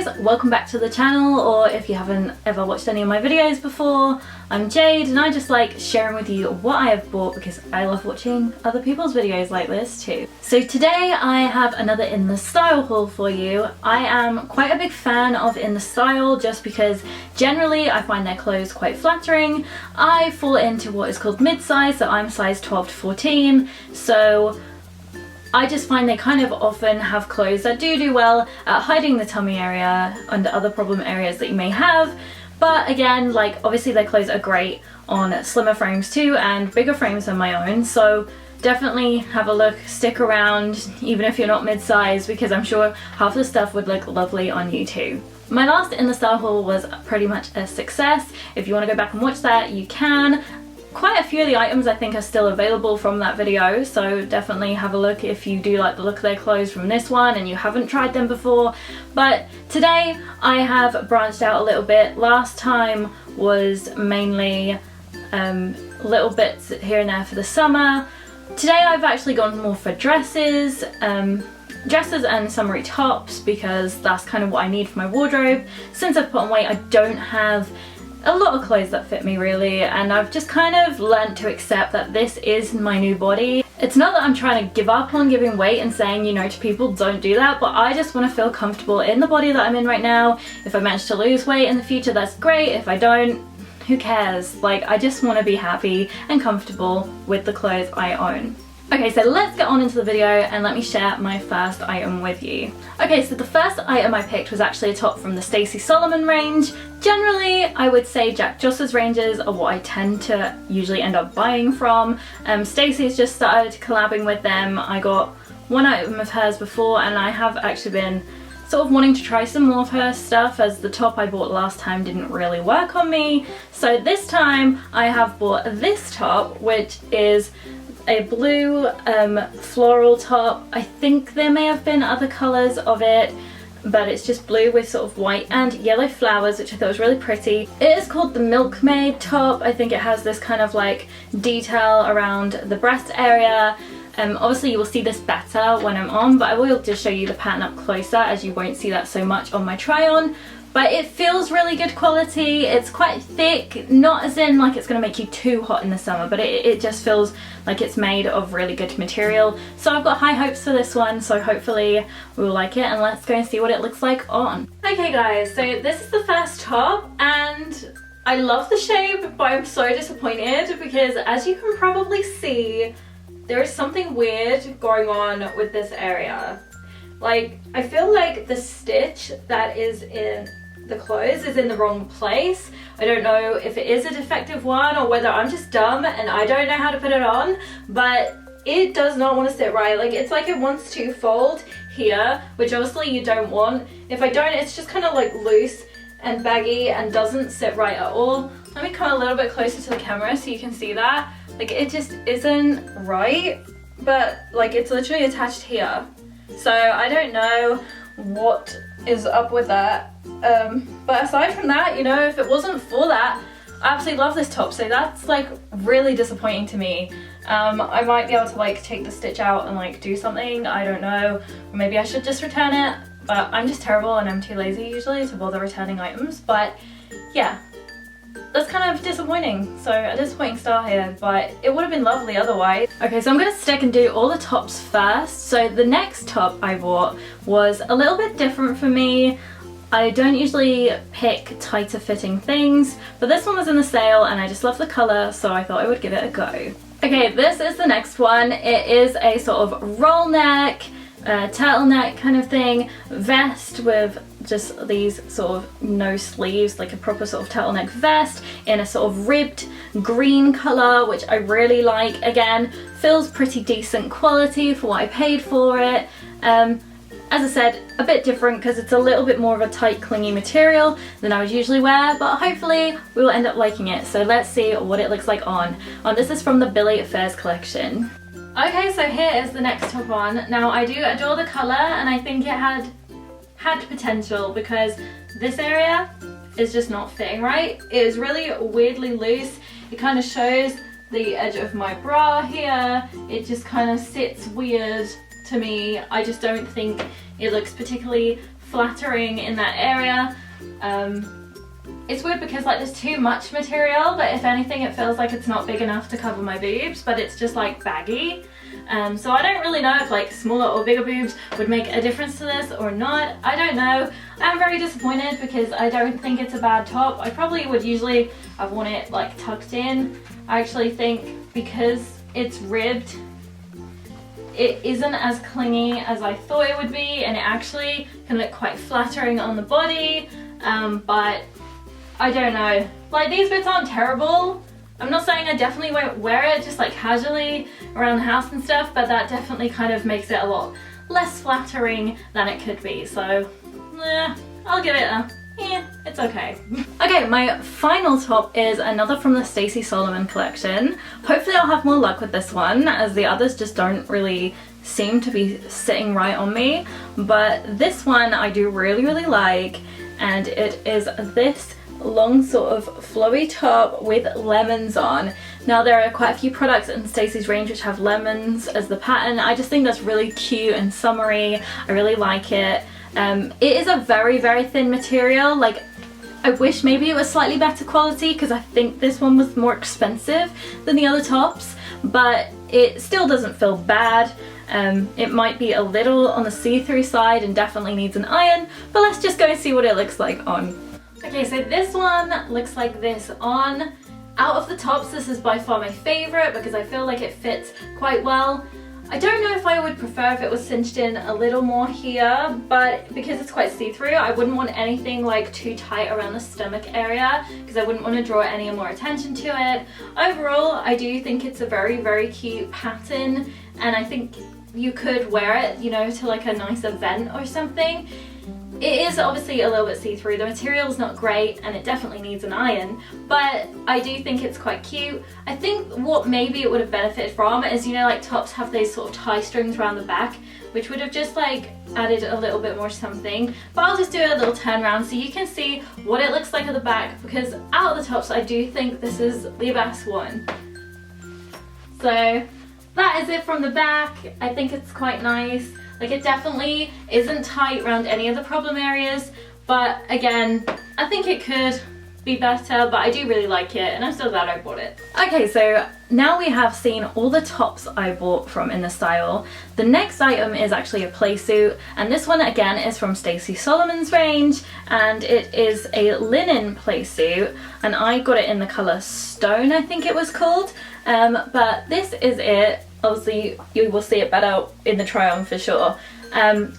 guys, welcome back to the channel, or if you haven't ever watched any of my videos before, I'm Jade and I just like sharing with you what I have bought because I love watching other people's videos like this too. So today I have another In The Style haul for you. I am quite a big fan of In The Style just because generally I find their clothes quite flattering. I fall into what is called mid-size, so I'm size 12 to 14, so I just find they kind of often have clothes that do well at hiding the tummy area under other problem areas that you may have. But again, like obviously their clothes are great on slimmer frames too and bigger frames than my own. So definitely have a look, stick around even if you're not mid-size, because I'm sure half the stuff would look lovely on you too. My last In The Style haul was pretty much a success. If you want to go back and watch that, you can. Quite a few of the items I think are still available from that video, so definitely have a look if you do like the look of their clothes from this one and you haven't tried them before. But today I have branched out a little bit. Last time was mainly little bits here and there for the summer. Today I've actually gone more for dresses and summery tops because that's kind of what I need for my wardrobe. Since I've put on weight, I don't have a lot of clothes that fit me really, and I've just kind of learnt to accept that this is my new body. It's not that I'm trying to give up on giving weight and saying, you know, to people don't do that, but I just want to feel comfortable in the body that I'm in right now. If I manage to lose weight in the future, that's great. If I don't, who cares? Like, I just want to be happy and comfortable with the clothes I own. Okay, so let's get on into the video and let me share my first item with you. Okay, so the first item I picked was actually a top from the Stacey Solomon range. Generally, I would say Jack Jossa's ranges are what I tend to usually end up buying from. Stacey's just started collabing with them. I got one item of hers before and I have actually been sort of wanting to try some more of her stuff, as the top I bought last time didn't really work on me. So this time I have bought this top, which is a blue floral top. I think there may have been other colours of it, but it's just blue with sort of white and yellow flowers, which I thought was really pretty. It is called the Milkmaid top. I think it has this kind of like detail around the breast area. Obviously you will see this better when I'm on, but I will just show you the pattern up closer as you won't see that so much on my try on. But it feels really good quality. It's quite thick, not as in like it's going to make you too hot in the summer, but it just feels like it's made of really good material. So I've got high hopes for this one, so hopefully we'll like it, and let's go and see what it looks like on. Okay guys, so this is the first top and I love the shape, but I'm so disappointed because as you can probably see, there is something weird going on with this area. Like, I feel like the stitch that is in the clothes is in the wrong place. I don't know if it is a defective one or whether I'm just dumb and I don't know how to put it on, but it does not want to sit right. Like, it's like it wants to fold here, which obviously you don't want. If I don't, it's just kind of like loose and baggy and doesn't sit right at all. Let me come a little bit closer to the camera so you can see that. Like, it just isn't right, but like it's literally attached here. So I don't know what is up with that. But aside from that, you know, if it wasn't for that, I absolutely love this top. So that's like really disappointing to me. I might be able to like take the stitch out and like do something, I don't know. Or maybe I should just return it, but I'm just terrible and I'm too lazy usually to bother returning items. But yeah, that's kind of disappointing. So a disappointing start here, but it would have been lovely otherwise. Okay, so I'm gonna stick and do all the tops first. So the next top I bought was a little bit different for me. I don't usually pick tighter fitting things, but this one was in the sale and I just love the colour, so I thought I would give it a go. Okay, this is the next one. It is a sort of roll neck, turtleneck kind of thing, vest with just these sort of no sleeves, like a proper sort of turtleneck vest in a sort of ribbed green colour, which I really like. Again, feels pretty decent quality for what I paid for it. As I said, a bit different because it's a little bit more of a tight clingy material than I would usually wear, but hopefully we will end up liking it. So let's see what it looks like on. This is from the Billie Fairs collection. Okay, so here is the next top on. Now I do adore the colour and I think it had potential because this area is just not fitting right. It is really weirdly loose. It kind of shows the edge of my bra here. It just kind of sits weird to me. I just don't think it looks particularly flattering in that area. It's weird because like there's too much material, but if anything it feels like it's not big enough to cover my boobs, but it's just like baggy. So I don't really know if like smaller or bigger boobs would make a difference to this or not. I don't know. I'm very disappointed because I don't think it's a bad top. I probably would usually have worn it like tucked in. I actually think because it's ribbed, it isn't as clingy as I thought it would be, and it actually can look quite flattering on the body, but I don't know. Like, these bits aren't terrible. I'm not saying I definitely won't wear it just like casually around the house and stuff, but that definitely kind of makes it a lot less flattering than it could be. So, I'll give it a, it's okay. Okay, my final top is another from the Stacey Solomon collection. Hopefully I'll have more luck with this one, as the others just don't really seem to be sitting right on me. But this one I do really like, and it is this long sort of flowy top with lemons on. Now there are quite a few products in Stacey's range which have lemons as the pattern. I just think that's really cute and summery. I really like it. It is a very thin material. Like, I wish maybe it was slightly better quality because I think this one was more expensive than the other tops, but it still doesn't feel bad. It might be a little on the see-through side and definitely needs an iron, but let's just go and see what it looks like on. Okay, so this one looks like this on. Out of the tops, this is by far my favorite because I feel like it fits quite well. I don't know if I would prefer if it was cinched in a little more here, but because it's quite see-through, I wouldn't want anything like too tight around the stomach area because I wouldn't want to draw any more attention to it. Overall, I do think it's a very cute pattern, and I think you could wear it, you know, to like a nice event or something. It is obviously a little bit see-through. The material is not great and it definitely needs an iron, but I do think it's quite cute. I think what maybe it would have benefited from is, you know, like tops have these sort of tie strings around the back, which would have just like added a little bit more something. But I'll just do a little turn around so you can see what it looks like at the back, because out of the tops I do think this is the best one. So that is it from the back. I think it's quite nice. Like, it definitely isn't tight around any of the problem areas, but again, I think it could be better, but I do really like it and I'm still glad I bought it. Okay, so now we have seen all the tops I bought from in the style. The next item is actually a Playsuit, and this one again is from Stacey Solomon's range, and it is a linen Playsuit, and I got it in the colour Stone, I think it was called, but this is it. Obviously you will see it better in the try on for sure.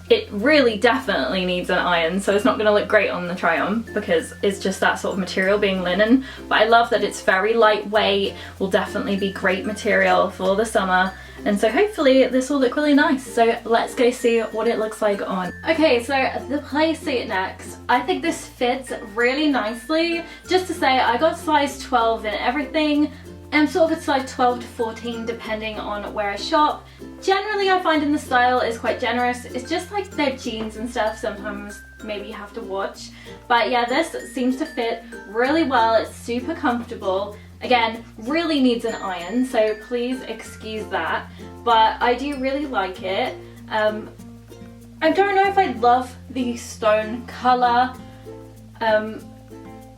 It really definitely needs an iron, so it's not going to look great on the try on because it's just that sort of material being linen, but I love that it's very lightweight, will definitely be great material for the summer, and so hopefully this will look really nice. So let's go see what it looks like on. Okay, so the Playsuit next. I think this fits really nicely. Just to say, I got size 12 in everything. I'm sort of a size 12 to 14 depending on where I shop. Generally I find in the style is quite generous. It's just like their jeans and stuff sometimes maybe you have to watch. But yeah, this seems to fit really well. It's super comfortable. Again, really needs an iron, so please excuse that. But I do really like it. I don't know if I love the stone colour.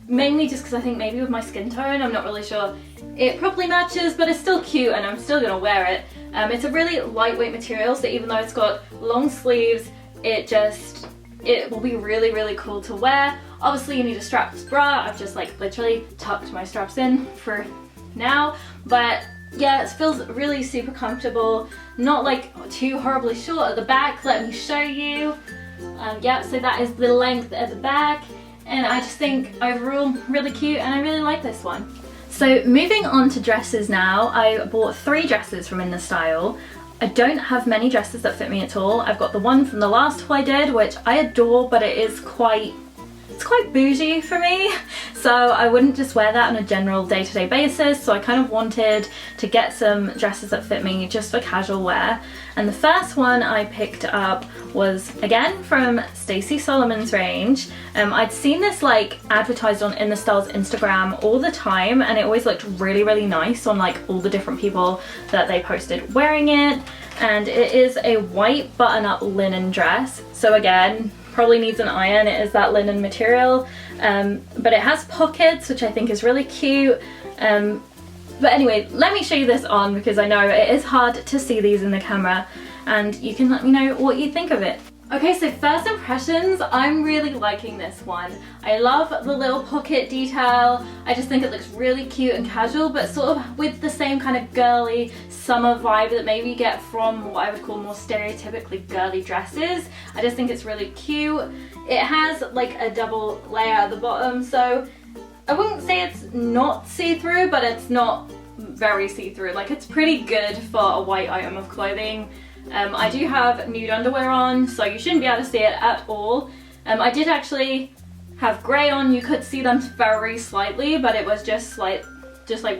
Mainly just because I think maybe with my skin tone, I'm not really sure. It probably matches, but it's still cute and I'm still gonna wear it. It's a really lightweight material, so even though it's got long sleeves, it will be really cool to wear. Obviously you need a strapless bra. I've just like literally tucked my straps in for now, but yeah, it feels really super comfortable, not like too horribly short at the back. Let me show you. Yeah, so that is the length at the back. And I just think overall really cute, and I really like this one. So moving on to dresses now, I bought 3 dresses from In The Style. I don't have many dresses that fit me at all. I've got the one from the last haul I did, which I adore, but it is quite bougie for me, so I wouldn't just wear that on a general day-to-day basis, so I kind of wanted to get some dresses that fit me just for casual wear. And the first one I picked up was again from Stacey Solomon's range. I'd seen this like advertised on In The Style's Instagram all the time, and it always looked really nice on like all the different people that they posted wearing it. And it is a white button-up linen dress, so again, probably needs an iron. It is that linen material, but it has pockets, which I think is really cute. But anyway, let me show you this on, because I know it is hard to see these in the camera, and you can let me know what you think of it. Okay, so first impressions, I'm really liking this one. I love the little pocket detail. I just think it looks really cute and casual, but sort of with the same kind of girly summer vibe that maybe you get from what I would call more stereotypically girly dresses. I just think it's really cute. It has like a double layer at the bottom, so I wouldn't say it's not see-through, but it's not very see-through. Like, it's pretty good for a white item of clothing. I do have nude underwear on, so you shouldn't be able to see it at all. I did actually have grey on. You could see them very slightly, but it was just like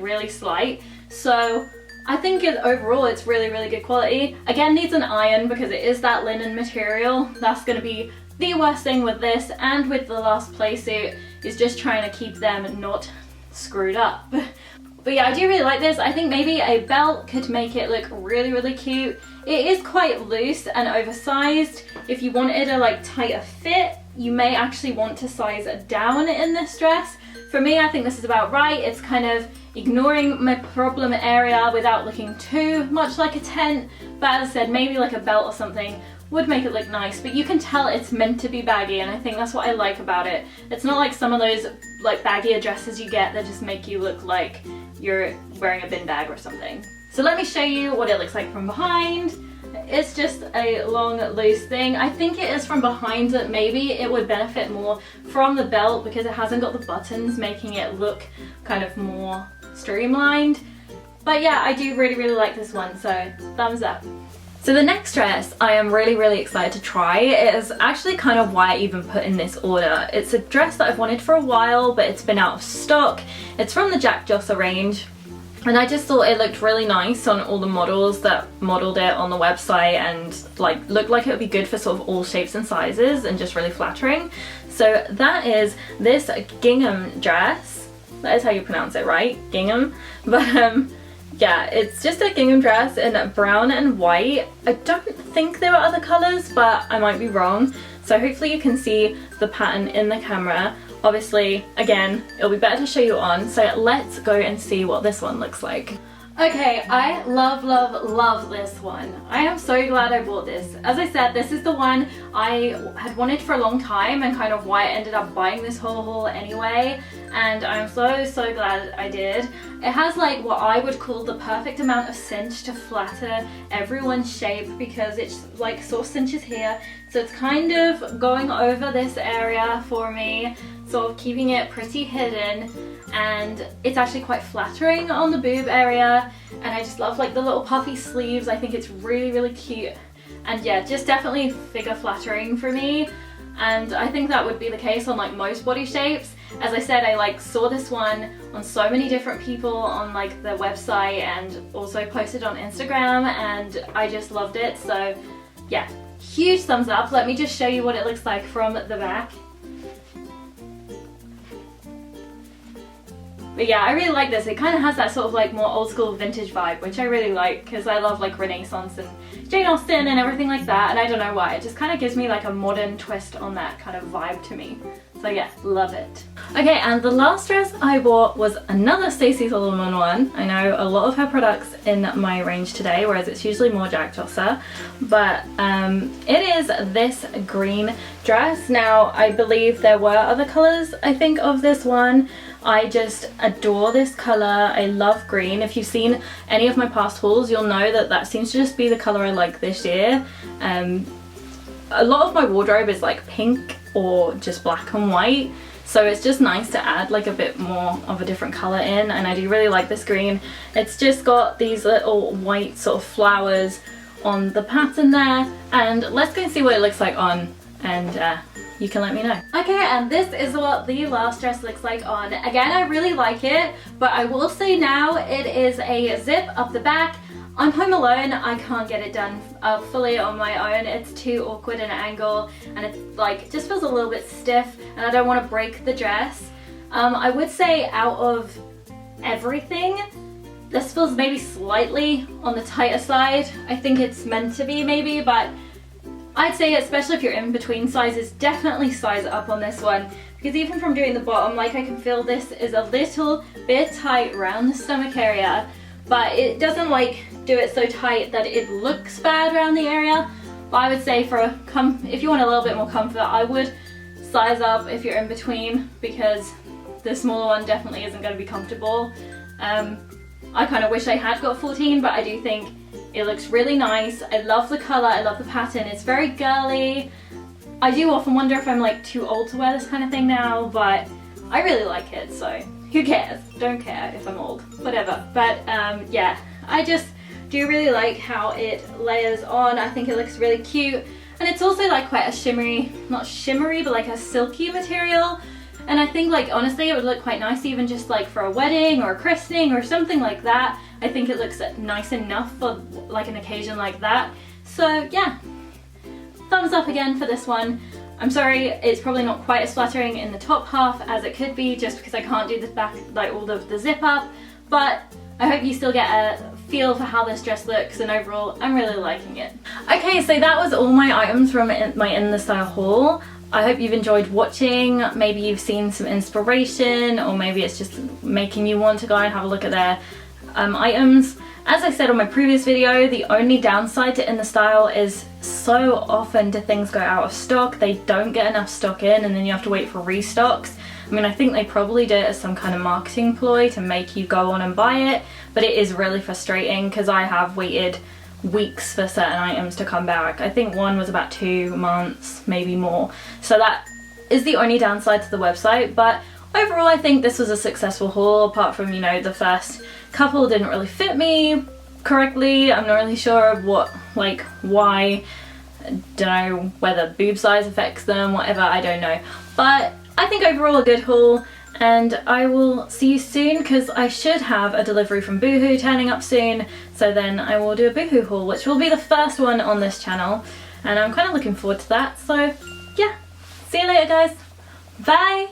really slight. So I think overall it's really, really good quality. Again, needs an iron because it is that linen material. That's going to be the worst thing with this and with the last Playsuit, is just trying to keep them not screwed up. But yeah, I do really like this. I think maybe a belt could make it look really, really cute. It is quite loose and oversized. If you wanted a like tighter fit, you may actually want to size it down in this dress. For me, I think this is about right. It's kind of ignoring my problem area without looking too much like a tent. But as I said, maybe like a belt or something would make it look nice, but you can tell it's meant to be baggy, and I think that's what I like about it. It's not like some of those like baggier dresses you get that just make you look like you're wearing a bin bag or something. So let me show you what it looks like from behind. It's just a long loose thing. I think it is from behind that maybe it would benefit more from the belt because it hasn't got the buttons, making it look kind of more streamlined. But yeah, I do really, really like this one, so thumbs up. So the next dress I am really, really excited to try. It is actually kind of why I even put in this order. It's a dress that I've wanted for a while, but it's been out of stock. It's from the Jossa range, and I just thought it looked really nice on all the models that modeled it on the website, and like looked like it would be good for sort of all shapes and sizes and just really flattering. So that is this gingham dress. That is how you pronounce it, right? Gingham. But yeah, it's just a gingham dress in brown and white. I don't think there are other colours, but I might be wrong. So hopefully you can see the pattern in the camera. Obviously, again, it'll be better to show you on. So let's go and see what this one looks like. Okay, I love, love, love this one. I am so glad I bought this. As I said, this is the one I had wanted for a long time, and kind of why I ended up buying this whole haul anyway. And I'm so, so glad I did. It has like what I would call the perfect amount of cinch to flatter everyone's shape, because it's like sort of cinches here. So it's kind of going over this area for me, sort of keeping it pretty hidden. And it's actually quite flattering on the boob area, and I just love like the little puffy sleeves. I think it's really, really cute, and yeah, just definitely figure flattering for me. And I think that would be the case on like most body shapes. As I said, I like saw this one on so many different people on like the website, and also posted on Instagram, and I just loved it. So yeah, huge thumbs up. Let me just show you what it looks like from the back. But yeah, I really like this. It kind of has that sort of like more old school vintage vibe, which I really like, because I love like Renaissance and Jane Austen and everything like that, and I don't know why. It just kind of gives me like a modern twist on that kind of vibe to me. So yeah, love it. Okay, and the last dress I bought was another Stacey Solomon one. I know a lot of her products in my range today, whereas it's usually more Jossa. But it is this green dress. Now, I believe there were other colours, I think, of this one. I just adore this colour. I love green. If you've seen any of my past hauls, you'll know that that seems to just be the colour I like this year. A lot of my wardrobe is like pink or just black and white, so it's just nice to add like a bit more of a different colour in, and I do really like this green. It's just got these little white sort of flowers on the pattern there, and let's go and see what it looks like on, and you can let me know. Okay, and this is what the last dress looks like on. Again, I really like it, but I will say now it is a zip up the back. I'm home alone, I can't get it done fully on my own. It's too awkward in an angle, and it's like, just feels a little bit stiff, and I don't want to break the dress. I would say out of everything, this feels maybe slightly on the tighter side. I think it's meant to be maybe, but I'd say, especially if you're in between sizes, definitely size up on this one, because even from doing the bottom, like, I can feel this is a little bit tight around the stomach area, but it doesn't like do it so tight that it looks bad around the area. But I would say if you want a little bit more comfort, I would size up if you're in between, because the smaller one definitely isn't going to be comfortable. I kind of wish I had got 14, but I do think it looks really nice. I love the colour, I love the pattern, it's very girly. I do often wonder if I'm like too old to wear this kind of thing now, but I really like it, so who cares? Don't care if I'm old, whatever. But yeah, I just do really like how it layers on. I think it looks really cute, and it's also like quite a shimmery, not shimmery, but like a silky material. And I think, like, honestly, it would look quite nice even just like for a wedding or a christening or something like that. I think it looks nice enough for like an occasion like that. So yeah, thumbs up again for this one. I'm sorry it's probably not quite as flattering in the top half as it could be, just because I can't do the back, like all of the zip up, but I hope you still get a feel for how this dress looks, and overall I'm really liking it. Okay, so that was all my items from my In The Style haul. I hope you've enjoyed watching. Maybe you've seen some inspiration, or maybe it's just making you want to go and have a look at their items. As I said on my previous video, the only downside to In The Style is so often do things go out of stock. They don't get enough stock in, and then you have to wait for restocks. I mean, I think they probably do it as some kind of marketing ploy to make you go on and buy it, but it is really frustrating because I have waited weeks for certain items to come back. I think one was about 2 months, maybe more. So that is the only downside to the website, but overall I think this was a successful haul, apart from, you know, the first couple didn't really fit me correctly. I'm not really sure of what, like, why. I don't know whether boob size affects them, whatever, I don't know. But I think overall a good haul, and I will see you soon because I should have a delivery from Boohoo turning up soon, so then I will do a Boohoo haul, which will be the first one on this channel, and I'm kind of looking forward to that. So yeah, see you later guys, bye!